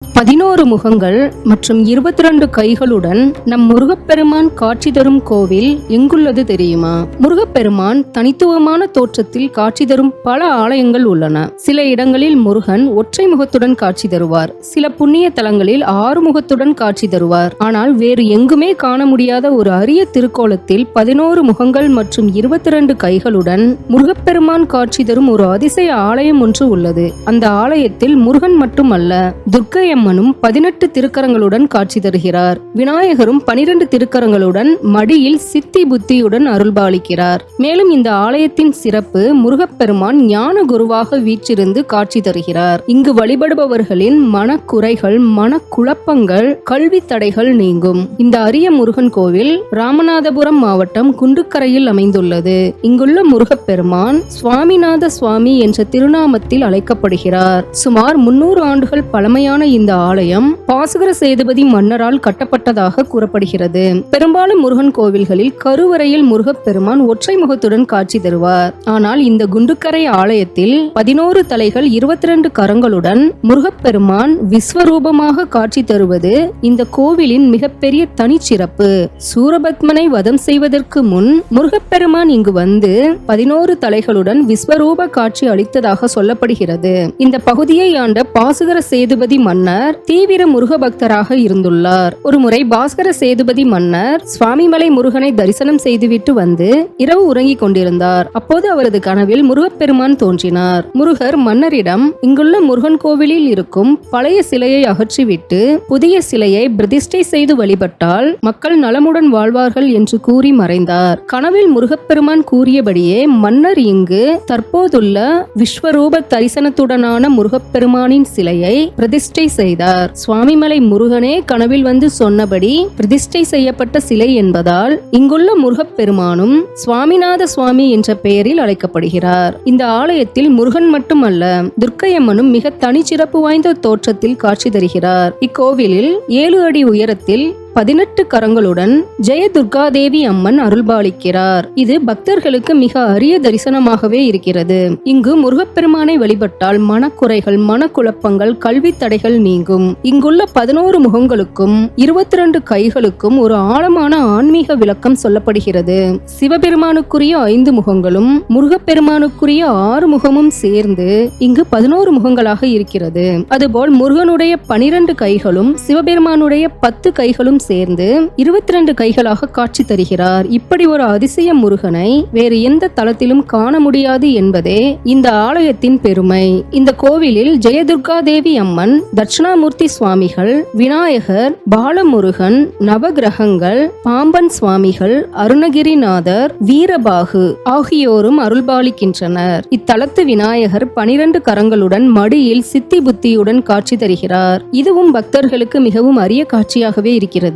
11 முகங்கள் மற்றும் 22 கைகளுடன் நம் முருகப்பெருமான் காட்சி தரும் கோவில் எங்குள்ளது தெரியுமா? முருகப்பெருமான் தனித்துவமான தோற்றத்தில் காட்சி தரும் பல ஆலயங்கள் உள்ளன. சில இடங்களில் முருகன் ஒற்றை முகத்துடன் காட்சி தருவார். சில புண்ணிய தலங்களில் 6 முகத்துடன் காட்சி தருவார். ஆனால் வேறு எங்குமே காண முடியாத ஒரு அரிய திருக்கோலத்தில் 11 முகங்கள் மற்றும் 22 கைகளுடன் முருகப்பெருமான் காட்சி தரும் ஒரு அதிசய ஆலயம் ஒன்று உள்ளது. அந்த ஆலயத்தில் முருகன் மட்டுமல்ல, துர்க்கையம்மனும் 18 திருக்கரங்களுடன் காட்சி தருகிறார். விநாயகரும் 12 திருக்கரங்களுடன் மடியில் சித்தி புத்தியுடன் அருள்பாலிக்கிறார். மேலும் இந்த ஆலயத்தின் சிறப்பு, முருகப்பெருமான் ஞான குருவாக வீற்றிருந்து காட்சி தருகிறார். இங்கு வழிபடுபவர்களின் மனக்குறைகள், மனக்குழப்பங்கள், கல்வி தடைகள் நீங்கும். இந்த அரிய முருகன் கோவில் ராமநாதபுரம் மாவட்டம் குண்டுக்கரையில் அமைந்துள்ளது. இங்குள்ள முருகப்பெருமான் சுவாமிநாத சுவாமி என்ற திருநாமத்தில் அழைக்கப்படுகிறார். சுமார் 300 ஆண்டுகள் பழமையான இந்த ஆலயம் பாசுகர சேதுபதி மன்னரால் கட்டப்பட்டதாக கூறப்படுகிறது. பெரும்பாலும் முருகன் கோவில்களில் கருவறையில் முருகப்பெருமான் ஒற்றை முகத்துடன் காட்சி தருவார். ஆனால் இந்த குண்டுக்கரை ஆலயத்தில் 11 தலைகள் 22 கரங்களுடன் முருகப்பெருமான் விஸ்வரூபமாக காட்சி தருவது இந்த கோவிலின் மிகப்பெரிய தனிச்சிறப்பு. சூரபத்மனை வதம் செய்வதற்கு முன் முருகப்பெருமான் இங்கு வந்து 11 தலைகளுடன் விஸ்வரூப காட்சி அளித்ததாக சொல்லப்படுகிறது. இந்த பகுதியை ஆண்ட பாசுகர சேதுபதி மன்னர் தீவிர முருக பக்தராக இருந்துள்ளார். ஒருமுறை பாஸ்கர சேதுபதி மன்னர் சுவாமிமலை முருகனை தரிசனம் செய்துவிட்டு வந்து இரவு உறங்கிக் கொண்டிருந்தார். அப்போது அவரது கனவில் முருகப்பெருமான் தோன்றினார். முருகர் மன்னரிடம், இங்குள்ள முருகன் கோவிலில் இருக்கும் பழைய சிலையை அகற்றிவிட்டு புதிய சிலையை பிரதிஷ்டை செய்து வழிபட்டால் மக்கள் நலமுடன் வாழ்வார்கள் என்று கூறி மறைந்தார். கனவில் முருகப்பெருமான் கூறியபடியே மன்னர் இங்கு தற்போதுள்ள விஸ்வரூப தரிசனத்துடனான முருகப்பெருமானின் சிலையை பிரதிஷ்டை செய்தார். சுவாமிமலை முருகனே கனவில் வந்து சொன்னபடி பிரதிஷ்டை செய்யப்பட்ட சிலை என்பதால் இங்குள்ள முருகப்பெருமானும் சுவாமிநாத சுவாமி என்ற பெயரில் அழைக்கப்படுகிறார். இந்த ஆலயத்தில் முருகன் மட்டுமல்ல, துர்க்கையம்மனும் மிக தனிச்சிறப்பு வாய்ந்த தோற்றத்தில் காட்சி தருகிறார். இக்கோவிலில் 7 அடி உயரத்தில் 18 கரங்களுடன் ஜெய துர்காதேவி அம்மன் அருள்பாலிக்கிறார். இது பக்தர்களுக்கு மிக அரிய தரிசனமாகவே இருக்கிறது. இங்கு முருகப்பெருமானை வழிபட்டால் மனக்குறைகள், மனக்குழப்பங்கள், கல்வி தடைகள் நீங்கும். இங்குள்ள 11 முகங்களுக்கும் 22 கைகளுக்கும் ஒரு ஆழமான ஆன்மீக விளக்கம் சொல்லப்படுகிறது. சிவபெருமானுக்குரிய 5 முகங்களும் முருகப்பெருமானுக்குரிய 6 முகமும் சேர்ந்து இங்கு 11 முகங்களாக இருக்கிறது. அதுபோல் முருகனுடைய 12 கைகளும் சிவபெருமானுடைய 10 கைகளும் சேர்ந்து 22 கைகளாக காட்சி தருகிறார். இப்படி ஒரு அதிசய முருகனை வேறு எந்த தலத்திலும் காண முடியாது என்பதே இந்த ஆலயத்தின் பெருமை. இந்த கோவிலில் ஜெயதுர்காதேவி அம்மன், தட்சிணாமூர்த்தி சுவாமிகள், விநாயகர், பாலமுருகன், நவகிரகங்கள், பாம்பன் சுவாமிகள், அருணகிரிநாதர், வீரபாகு ஆகியோரும் அருள்பாலிக்கின்றனர். இத்தலத்து விநாயகர் 12 கரங்களுடன் மடியில் சித்தி புத்தியுடன் காட்சி தருகிறார். இதுவும் பக்தர்களுக்கு மிகவும் அரிய காட்சியாகவே இருக்கிறது.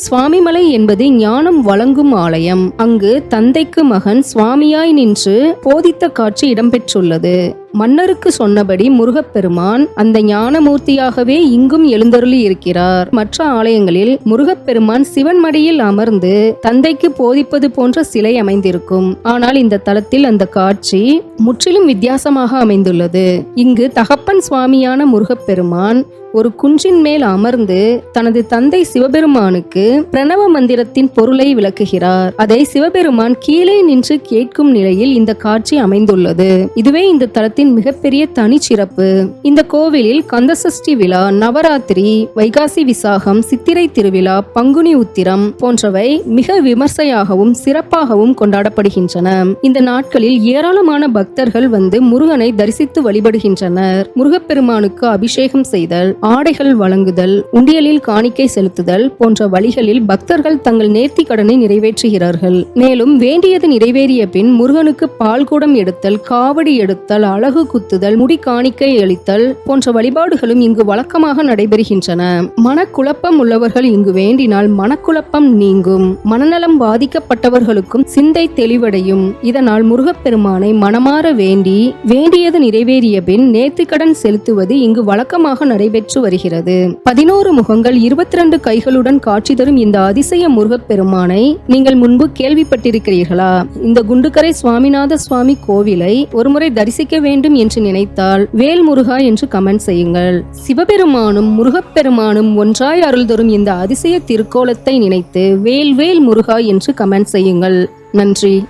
சுவாமிமலை என்பது ஞானம் வழங்கும் ஆலயம். அங்கு தந்தைக்கு மகன் சுவாமியாய் நின்று போதித்த காட்சி இடம்பெற்றுள்ளது. மன்னருக்கு சொன்னபடி முருகப்பெருமான் அந்த ஞானமூர்த்தியாகவே இங்கும் எழுந்தருளி இருக்கிறார். மற்ற ஆலயங்களில் முருகப்பெருமான் சிவன் மடியில் அமர்ந்து தந்தைக்கு போதிப்பது போன்ற சிலை அமைந்திருக்கும். ஆனால் இந்த தலத்தில் அந்த காட்சி முற்றிலும் வித்தியாசமாக அமைந்துள்ளது. இங்கு தகப்பன் சுவாமியான முருகப்பெருமான் ஒரு குன்றின் மேல் அமர்ந்து தனது தந்தை சிவபெருமானுக்கு பிரணவ மந்திரத்தின் பொருளை விளக்குகிறார். அதை சிவபெருமான் கீழே நின்று கேட்கும் நிலையில் இந்த காட்சி அமைந்துள்ளது. இதுவே இந்த தலத்தின் மிகப்பெரிய தனிச்சிறப்பு. இந்த கோவிலில் கந்தசஷ்டி விழா, நவராத்திரி, வைகாசி விசாகம், சித்திரை திருவிழா, பங்குனி உத்திரம் போன்றவை மிக விமர்சையாகவும் சிறப்பாகவும் கொண்டாடப்படுகின்றன. இந்த நாட்களில் ஏராளமான பக்தர்கள் வந்து முருகனை தரிசித்து வழிபடுகின்றனர். முருகப்பெருமானுக்கு அபிஷேகம் செய்தல், ஆடைகள் வழங்குதல், உண்டியலில் காணிக்கை செலுத்துதல் போன்ற வழிகளில் பக்தர்கள் தங்கள் நேர்த்தி கடனை நிறைவேற்றுகிறார்கள். மேலும் வேண்டியது நிறைவேறிய பின் முருகனுக்கு பால் குடம் எடுத்தல், காவடி எடுத்தல், அழகு குத்துதல், முடி காணிக்கை அளித்தல் போன்ற வழிபாடுகளும் இங்கு வழக்கமாக நடைபெறுகின்றன. மனக்குழப்பம் உள்ளவர்கள் இங்கு வேண்டினால் மனக்குழப்பம் நீங்கும். மனநலம் பாதிக்கப்பட்டவர்களுக்கும் சிந்தை தெளிவடையும். இதனால் முருகப்பெருமானை மனமாற வேண்டியது நிறைவேறிய பின் நேர்த்திக்கடன் செலுத்துவது இங்கு வழக்கமாக நடைபெற்று வருகிறது. 11 முகங்கள் 22 கைகளுடன் காட்சி தரும் இந்த அதிசய முருகப்பெருமானை நீங்கள் முன்பு கேள்விப்பட்டிருக்கிறீர்களா? இந்த குண்டுக்கரை சுவாமிநாத சுவாமி கோவிலை ஒருமுறை தரிசிக்க வேண்டும் வேண்டும் என்று நினைத்தால் வேல் முருகா என்று கமெண்ட் செய்யுங்கள். சிவபெருமானும் முருகப்பெருமானும் ஒன்றாய் அருள் தரும் இந்த அதிசய திருக்கோலத்தை நினைத்து வேல் வேல் முருகா என்று கமெண்ட் செய்யுங்கள். நன்றி.